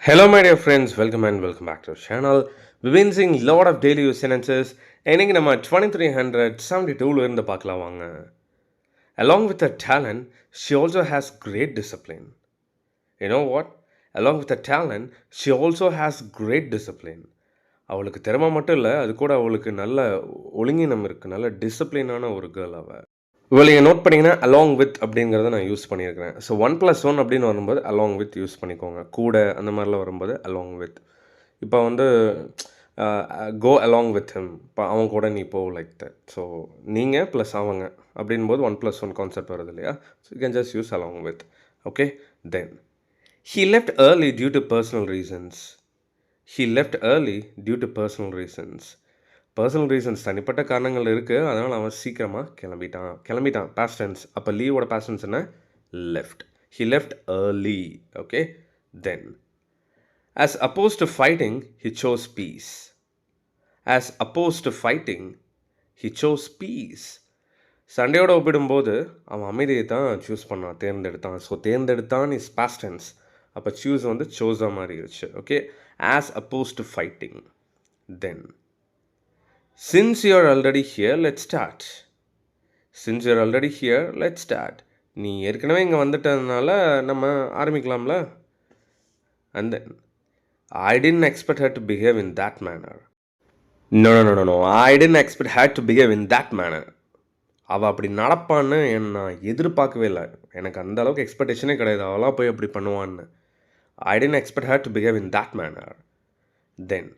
Hello, my dear friends. Welcome and welcome back to our channel. We've been seeing a lot of daily use sentences. இன்னைக்கு நம்ம 2372 இருந்து பார்க்கலாம் வாங்க. Along with her talent, she also has great discipline. You know what? Along with her talent, she also has great discipline. அவளுக்கு திறமை மட்டும் இல்லை, அது கூட அவளுக்கு நல்ல ஒழுங்கினம் இருக்குது, நல்ல டிசிப்ளினான ஒரு கேர்ள் அவள். இவ்வளோ நீங்கள் நோட் பண்ணிங்கன்னா அலாங் வித் அப்படிங்கிறத நான் யூஸ் பண்ணியிருக்கிறேன். ஸோ 1+1 அப்படின்னு வரும்போது அலாங் வித் யூஸ் பண்ணிக்கோங்க. கூட அந்த மாதிரிலாம் வரும்போது அலாங் வித். இப்போ வந்து கோ அலாங் வித் ஹிம், இப்போ அவங்க கூட நீ போ லைக் தட். ஸோ நீங்கள் ப்ளஸ் அவங்க அப்படின்போது 1+1 கான்செப்ட் வருது இல்லையா? So you can just use along with. Okay, then he left early due to personal reasons. He left early due to personal reasons. Personal reasons தனிப்பட்ட காரணங்கள் இருக்குது, அதனால் அவன் சீக்கிரமாக கிளம்பிட்டான் பாஸ்ட் டென்ஸ். அப்போ லீவோட பாஸ்ட் டென்ஸ் என்ன? Left. He left early. Okay, then as opposed to fighting he chose peace. As opposed to fighting he chose peace. சண்டையோட ஒப்பிடும்போது அவன் அமைதியை தான் சூஸ் பண்ணான், தேர்ந்தெடுத்தான். ஸோ தேர்ந்தெடுத்தான் இஸ் பாஸ்ட் டென்ஸ். அப்போ சூஸ் வந்து சோஸாக மாறிடுச்சு. Okay, as opposed to fighting. Then since you're already here, let's start. Since you're already here, let's start. நீ ஏற்கனவே இங்கே வந்துட்டதுனால நம்ம ஆரம்பிக்கலாம்ல. And then I didn't expect her to behave in that manner. No. I didn't expect her to behave in that manner. அவள் அப்படி நடப்பான்னு நான் எதிர்பார்க்கவே இல்லை. எனக்கு அந்த அளவுக்கு எக்ஸ்பெக்டேஷனே கிடையாது அவளாக போய் அப்படி பண்ணுவான்னு. I didn't expect her to behave in that manner. Then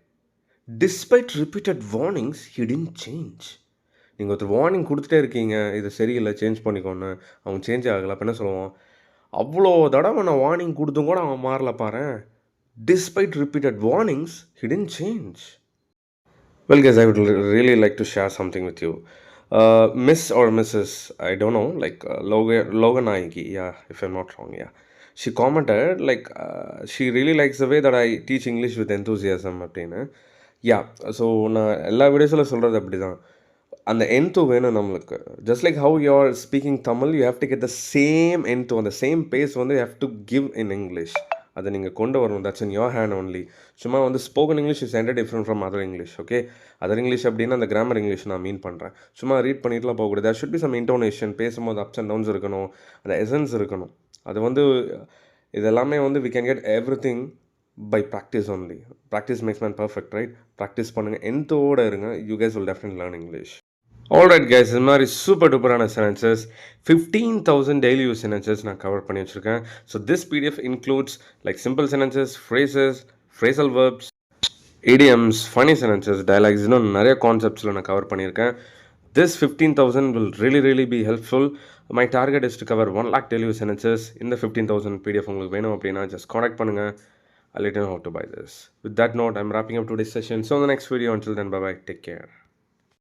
despite repeated warnings, he didn't change. நீங்கள் ஒருத்தர் வார்னிங் கொடுத்துட்டே இருக்கீங்க, இது சரியில்லை, சேஞ்ச் பண்ணிக்கோன்னு, அவங்க சேஞ்ச் ஆகலை. அப்போ என்ன சொல்லுவோம்? அவ்வளோ தடவை நான் வார்னிங் கொடுத்தும் கூட அவன் மாறல பாரு. Despite repeated warnings he didn't change. Well guys, I would really like to share something with you. Miss or Mrs. I don't know, like Loganayaki, yeah, if I'm not wrong, yeah. She commented like she really likes the way that I teach English with enthusiasm அப்படின்னு. யா, so நான் எல்லா வீடியோஸில் சொல்கிறது அப்படி தான். அந்த nth வேணும் நம்மளுக்கு. Just like how you are speaking Tamil, you have to get the same nth, அந்த சேம் பேஸ் வந்து you have to give in English. அதை நீங்கள் கொண்டு வரணும். That's in your hand only. சும்மா வந்து spoken English is end different from other English. Okay, other English அப்படின்னா அந்த கிராமர் இங்கிலீஷ் நான் மீன் பண்ணுறேன். சும்மா ரீட் பண்ணிட்டுலாம் போகக்கூடாது. There should be some intonation, பேசும்போது அப்ஸ் அண்ட் டவுன்ஸ் இருக்கணும், அந்த எசன்ஸ் இருக்கணும். அது வந்து இதெல்லாமே வந்து we can get everything by practice only. Practice makes man perfect, right? Practice பண்ணுங்க, எந்தோட இருங்க, you guys will definitely learn English. Alright guys, இது மாதிரி சூப்பர் டூப்பரான sentences 15,000 daily use sentences நான் கவர் பண்ணி வச்சுருக்கேன். So this PDF includes like simple sentences, phrases, phrasal verbs, idioms, funny sentences, dialogues, இன்னும் நிறைய கான்செப்ட்ஸில் நான் கவர் பண்ணியிருக்கேன். This 15,000 will really be helpful. My target is to cover 1 lakh daily use sentences. இந்த 15,000 PDF உங்களுக்கு வேணும் அப்படின்னா just contact பண்ணுங்கள். I'll let you know how to buy this. With that note, I'm wrapping up today's session. So in the next video, until then, bye-bye. Take care.